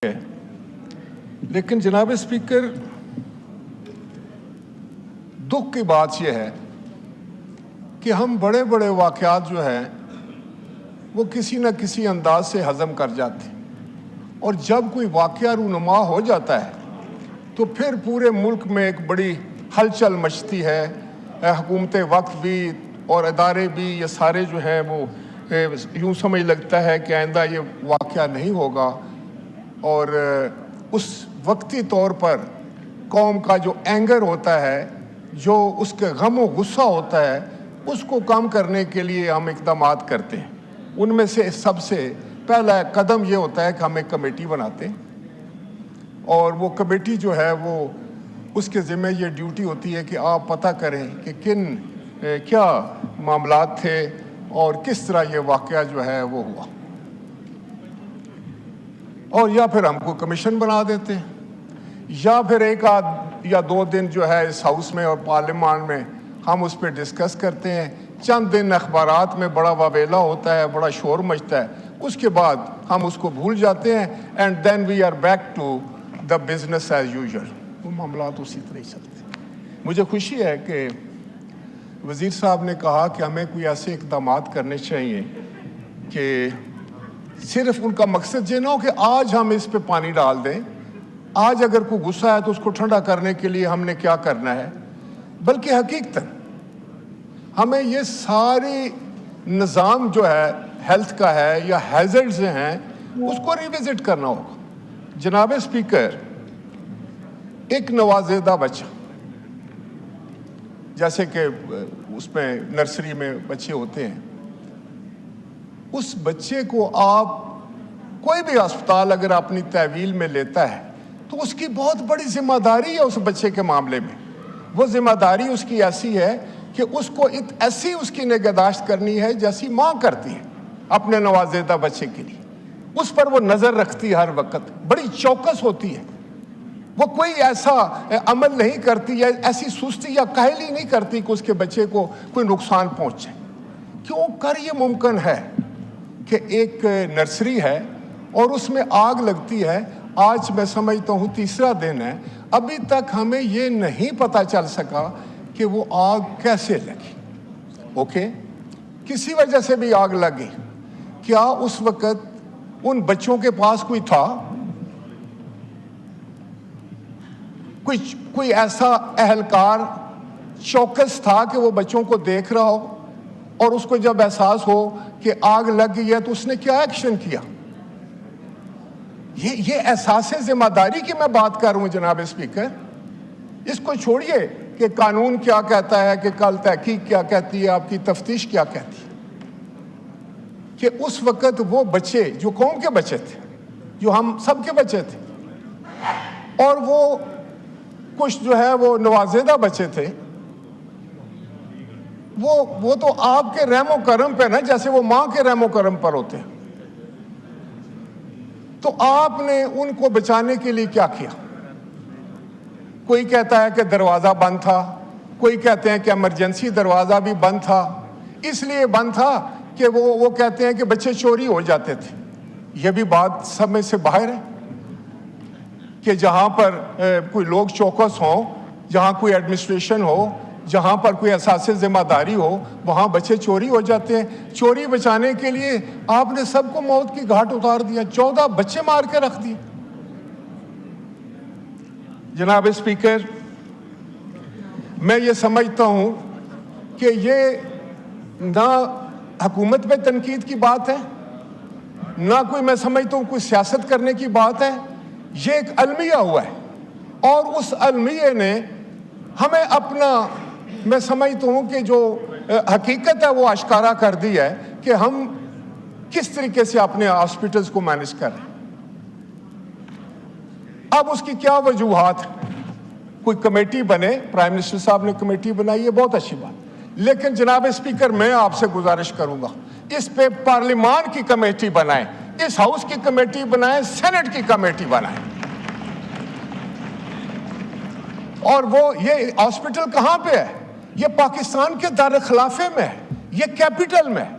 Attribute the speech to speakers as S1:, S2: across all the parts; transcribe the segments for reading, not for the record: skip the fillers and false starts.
S1: ہے. لیکن جناب اسپیکر دکھ کی بات یہ ہے کہ ہم بڑے بڑے واقعات جو ہیں وہ کسی نہ کسی انداز سے ہضم کر جاتے ہیں، اور جب کوئی واقعہ رونما ہو جاتا ہے تو پھر پورے ملک میں ایک بڑی ہلچل مچتی ہے. حکومت وقت بھی اور ادارے بھی یہ سارے جو ہیں وہ یوں سمجھ لگتا ہے کہ آئندہ یہ واقعہ نہیں ہوگا، اور اس وقتی طور پر قوم کا جو اینگر ہوتا ہے، جو اس کے غم و غصہ ہوتا ہے، اس کو کم کرنے کے لیے ہم اقدامات کرتے ہیں. ان میں سے سب سے پہلا قدم یہ ہوتا ہے کہ ہم ایک کمیٹی بناتے ہیں، اور وہ کمیٹی جو ہے وہ اس کے ذمہ یہ ڈیوٹی ہوتی ہے کہ آپ پتہ کریں کہ کیا معاملات تھے اور کس طرح یہ واقعہ جو ہے وہ ہوا، اور یا پھر ہم کو کمیشن بنا دیتے ہیں، یا پھر ایک آدھ یا دو دن جو ہے اس ہاؤس میں اور پارلیمان میں ہم اس پہ ڈسکس کرتے ہیں. چند دن اخبارات میں بڑا واویلا ہوتا ہے، بڑا شور مچتا ہے، اس کے بعد ہم اس کو بھول جاتے ہیں، and then we are back to the business as usual. وہ معاملات اسی طرح ہی چلتے ہیں. مجھے خوشی ہے کہ وزیر صاحب نے کہا کہ ہمیں کوئی ایسے اقدامات کرنے چاہیے کہ صرف ان کا مقصد یہ نہ ہو کہ آج ہم اس پہ پانی ڈال دیں، آج اگر کوئی غصہ ہے تو اس کو ٹھنڈا کرنے کے لیے ہم نے کیا کرنا ہے، بلکہ حقیقتاً ہمیں یہ ساری نظام جو ہے ہیلتھ کا ہے یا ہیزرڈز ہیں اس کو ریوزٹ کرنا ہوگا. جناب اسپیکر، ایک نوزائیدہ بچہ، جیسے کہ اس میں نرسری میں بچے ہوتے ہیں، اس بچے کو آپ کوئی بھی اسپتال اگر اپنی تحویل میں لیتا ہے تو اس کی بہت بڑی ذمہ داری ہے اس بچے کے معاملے میں. وہ ذمہ داری اس کی ایسی ہے کہ اس کو ایسی اس کی نگہداشت کرنی ہے جیسی ماں کرتی ہے اپنے نوزائیدہ بچے کے لیے. اس پر وہ نظر رکھتی ہے ہر وقت، بڑی چوکس ہوتی ہے. وہ کوئی ایسا عمل نہیں کرتی یا ایسی سستی یا کاہلی نہیں کرتی کہ اس کے بچے کو کوئی نقصان پہنچے. کیوں کر یہ ممکن ہے کہ ایک نرسری ہے اور اس میں آگ لگتی ہے، آج میں سمجھتا ہوں تیسرا دن ہے، ابھی تک ہمیں یہ نہیں پتہ چل سکا کہ وہ آگ کیسے لگی. اوکے، کسی وجہ سے بھی آگ لگی، کیا اس وقت ان بچوں کے پاس کوئی تھا، کوئی ایسا اہلکار چوکس تھا کہ وہ بچوں کو دیکھ رہا ہو، اور اس کو جب احساس ہو کہ آگ لگ گئی ہے تو اس نے کیا ایکشن کیا؟ یہ احساس ذمہ داری کی میں بات کر رہا ہوں جناب اسپیکر. اس کو چھوڑیے کہ قانون کیا کہتا ہے، کہ کل تحقیق کیا کہتی ہے، آپ کی تفتیش کیا کہتی ہے، کہ اس وقت وہ بچے جو قوم کے بچے تھے، جو ہم سب کے بچے تھے، اور وہ کچھ جو ہے وہ نوزائیدہ بچے تھے، وہ تو آپ کے رحم و کرم پہ نا، جیسے وہ ماں کے رحم و کرم پر ہوتے ہیں. تو آپ نے ان کو بچانے کے لیے کیا کیا؟ کوئی کہتا ہے کہ دروازہ بند تھا، کوئی کہتے ہیں کہ ایمرجنسی دروازہ بھی بند تھا، اس لیے بند تھا کہ وہ کہتے ہیں کہ بچے چوری ہو جاتے تھے. یہ بھی بات سمجھ سے باہر ہے کہ جہاں پر کوئی لوگ چوکس ہوں، جہاں کوئی ایڈمنسٹریشن ہو، جہاں پر کوئی احساس ذمہ داری ہو، وہاں بچے چوری ہو جاتے ہیں. چوری بچانے کے لیے آپ نے سب کو موت کی گھاٹ اتار دیا، 14 بچے مار کے رکھ دیے. جناب اسپیکر، میں یہ سمجھتا ہوں کہ یہ نہ حکومت پہ تنقید کی بات ہے، نہ کوئی میں سمجھتا ہوں کوئی سیاست کرنے کی بات ہے. یہ ایک المیہ ہوا ہے، اور اس المیہ نے ہمیں اپنا، میں سمجھتا ہوں کہ جو حقیقت ہے وہ آشکارا کر دی ہے کہ ہم کس طریقے سے اپنے ہاسپٹلز کو مینج کر رہے ہیں. اب اس کی کیا وجوہات ہیں؟ کوئی کمیٹی بنے، پرائم منسٹر صاحب نے کمیٹی بنائی ہے، بہت اچھی بات، لیکن جناب اسپیکر میں آپ سے گزارش کروں گا اس پہ پارلیمان کی کمیٹی بنائیں، اس ہاؤس کی کمیٹی بنائیں، سینٹ کی کمیٹی بنائیں. اور وہ یہ ہاسپٹل کہاں پہ ہے؟ یہ پاکستان کے دار خلافے میں ہے، یہ کیپٹل میں ہے،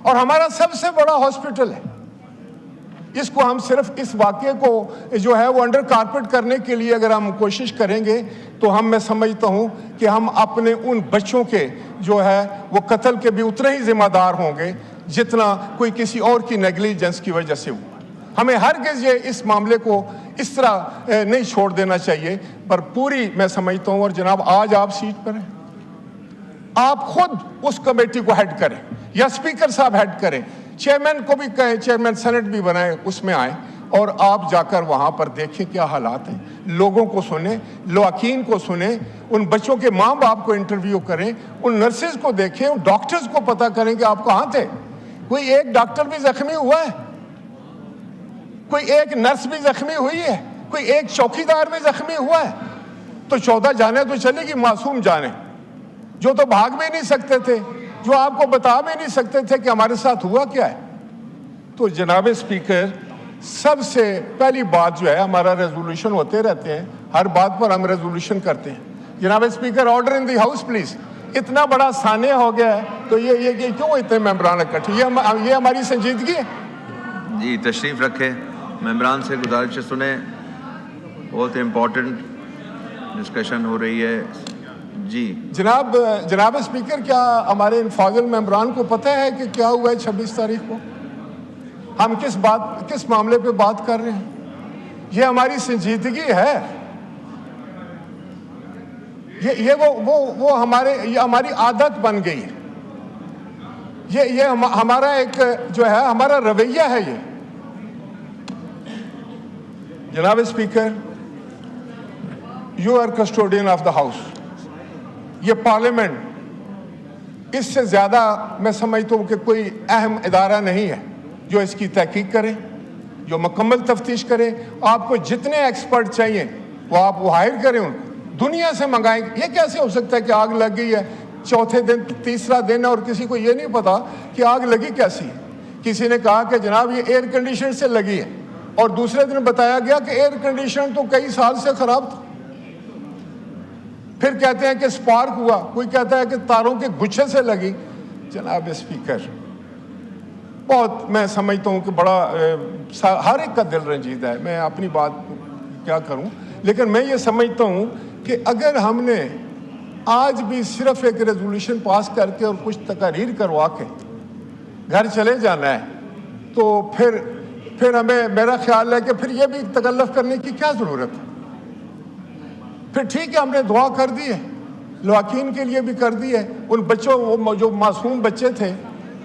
S1: اور ہمارا سب سے بڑا ہاسپٹل ہے. اس کو ہم صرف اس واقعے کو جو ہے وہ انڈر کارپیٹ کرنے کے لیے اگر ہم کوشش کریں گے تو میں سمجھتا ہوں کہ ہم اپنے ان بچوں کے جو ہے وہ قتل کے بھی اتنے ہی ذمہ دار ہوں گے جتنا کوئی کسی اور کی نیگلیجنس کی وجہ سے ہوا. ہمیں ہرگز اس معاملے کو اس طرح نہیں چھوڑ دینا چاہیے. پر پوری میں سمجھتا ہوں, اور جناب آج آپ سیٹ پر ہیں, آپ خود اس کمیٹی کو ہیڈ کریں یا اسپیکر صاحب ہیڈ کریں, چیئرمین کو بھی کہیں, چیئرمین سینٹ بھی بنائیں, اس میں آئیں اور آپ جا کر وہاں پر دیکھیں کیا حالات ہیں, لوگوں کو سنیں, لواحقین کو سنیں, ان بچوں کے ماں باپ کو انٹرویو کریں, ان نرسز کو دیکھیں, ان ڈاکٹرز کو پتہ کریں کہ آپ کہاں تھے. کوئی ایک ڈاکٹر بھی زخمی ہوا ہے, کوئی ایک نرس بھی زخمی ہوئی ہے, کوئی ایک چوکیدار بھی زخمی ہوا ہے؟ تو 14 جانیں تو چلے گی, معصوم جانیں جو تو بھاگ بھی نہیں سکتے تھے, جو آپ کو بتا بھی نہیں سکتے تھے کہ ہمارے ساتھ ہوا کیا ہے. تو جناب اسپیکر, سب سے پہلی بات جو ہے, ہمارا ریزولوشن ہوتے رہتے ہیں, ہر بات پر ہم ریزولوشن کرتے ہیں. جناب speaker, order in the house please. اتنا بڑا سانحہ ہو گیا ہے تو یہ کیوں اتنے ممبران اکٹھے, یہ ہماری سنجیدگی ہے؟
S2: جی تشریف رکھیں, ممبران سے گزارش سنیں, بہت امپورٹنٹ ڈسکشن ہو رہی ہے. جی
S1: جناب اسپیکر, کیا ہمارے ان فاضل ممبران کو پتہ ہے کہ کیا ہوا ہے 26 تاریخ کو؟ ہم کس معاملے پہ بات کر رہے ہیں؟ یہ ہماری سنجیدگی ہے, یہ ہماری عادت بن گئی ہے, یہ ہمارا ایک جو ہے ہمارا رویہ ہے. یہ جناب speaker, you are custodian of the house. یہ پارلیمنٹ اس سے زیادہ میں سمجھتا ہوں کہ کوئی اہم ادارہ نہیں ہے جو اس کی تحقیق کرے, جو مکمل تفتیش کرے. آپ کو جتنے ایکسپرٹ چاہیے وہ آپ ہائر کریں, ان کو دنیا سے منگائیں. یہ کیسے ہو سکتا ہے کہ آگ لگ گئی ہے, چوتھے دن تیسرا دن اور کسی کو یہ نہیں پتا کہ آگ لگی کیسی ہے. کسی نے کہا کہ جناب یہ ایئر کنڈیشن سے لگی ہے, اور دوسرے دن بتایا گیا کہ ایئر کنڈیشن تو کئی سال سے خراب تھا. پھر کہتے ہیں کہ سپارک ہوا, کوئی کہتا ہے کہ تاروں کے گچھے سے لگی. جناب اسپیکر, بہت میں سمجھتا ہوں کہ بڑا ہر ایک کا دل رنجیدہ ہے. میں اپنی بات کیا کروں, لیکن میں یہ سمجھتا ہوں کہ اگر ہم نے آج بھی صرف ایک ریزولوشن پاس کر کے اور کچھ تقاریر کروا کے گھر چلے جانا ہے تو پھر ہمیں, میرا خیال ہے کہ پھر یہ بھی تکلف کرنے کی کیا ضرورت ہے. پھر ٹھیک ہے, ہم نے دعا کر دی ہے, لواحقین کے لیے بھی کر دی ہے. ان بچوں جو معصوم بچے تھے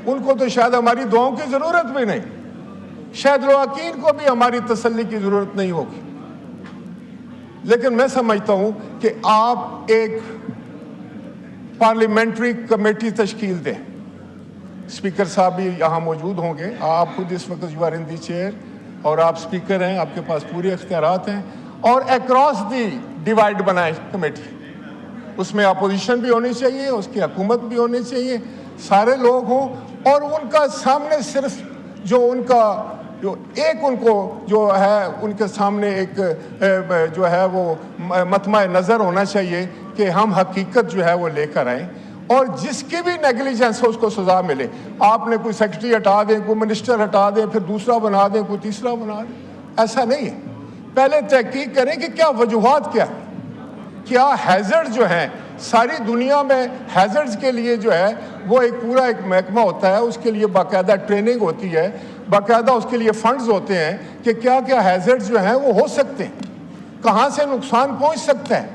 S1: ان کو تو شاید ہماری دعاؤں کی ضرورت بھی نہیں, شاید لواحقین کو بھی ہماری تسلی کی ضرورت نہیں ہوگی. لیکن میں سمجھتا ہوں کہ آپ ایک پارلیمنٹری کمیٹی تشکیل دیں. اسپیکر صاحب بھی یہاں موجود ہوں گے, آپ خود اس وقت you are in the chair, اور آپ اسپیکر ہیں, آپ کے پاس پورے اختیارات ہیں. اور اکراس دی ڈیوائڈ بنائے کمیٹی, اس میں اپوزیشن بھی ہونی چاہیے, اس کی حکومت بھی ہونی چاہیے, سارے لوگ ہوں, اور ان کا سامنے صرف جو ان کا جو ایک ان کو جو ہے ان کے سامنے ایک جو ہے وہ مطمع نظر ہونا چاہیے کہ ہم حقیقت جو ہے وہ لے کر آئیں, اور جس کی بھی نیگلیجنس ہو اس کو سزا ملے. آپ نے کوئی سیکرٹری ہٹا دیں, کوئی منسٹر ہٹا دیں, پھر دوسرا بنا دیں, کوئی تیسرا بنا دیں, ایسا نہیں ہے. پہلے تحقیق کریں کہ کیا وجوہات کیا ہیزرڈ جو ہیں. ساری دنیا میں ہیزرڈز کے لیے جو ہے وہ ایک پورا ایک محکمہ ہوتا ہے, اس کے لیے باقاعدہ ٹریننگ ہوتی ہے, باقاعدہ اس کے لیے فنڈز ہوتے ہیں کہ کیا ہیزرڈز جو ہیں وہ ہو سکتے ہیں, کہاں سے نقصان پہنچ سکتا ہے.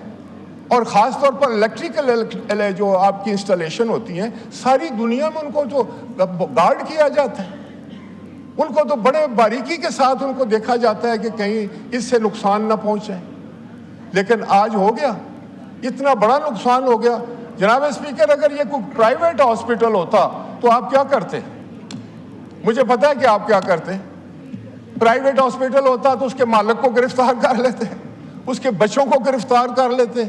S1: اور خاص طور پر الیکٹریکل جو آپ کی انسٹالیشن ہوتی ہیں, ساری دنیا میں ان کو جو گارڈ کیا جاتا ہے, ان کو تو بڑے باریکی کے ساتھ ان کو دیکھا جاتا ہے کہ کہیں اس سے نقصان نہ پہنچے. لیکن آج ہو گیا, اتنا بڑا نقصان ہو گیا. جناب اسپیکر, اگر یہ کوئی پرائیویٹ ہاسپٹل ہوتا تو آپ کیا کرتے؟ مجھے پتا ہے کہ آپ کیا کرتے. پرائیویٹ ہاسپٹل ہوتا تو اس کے مالک کو گرفتار کر لیتے, اس کے بچوں کو گرفتار کر لیتے,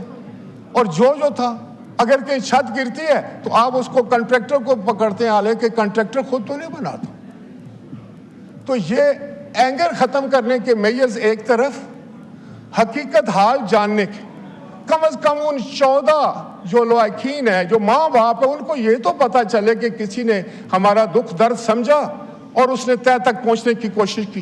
S1: اور جو تھا اگر کہیں چھت گرتی ہے تو آپ اس کو کنٹریکٹر کو پکڑتے ہیں, حالانکہ کنٹریکٹر خود تو نہیں بناتا. تو یہ اینگر ختم کرنے کے میئرز ایک طرف, حقیقت حال جاننے کے, کم از کم ان 14 جو لواحقین ہیں, جو ماں باپ ہیں, ان کو یہ تو پتا چلے کہ کسی نے ہمارا دکھ درد سمجھا اور اس نے طے تک پہنچنے کی کوشش کی.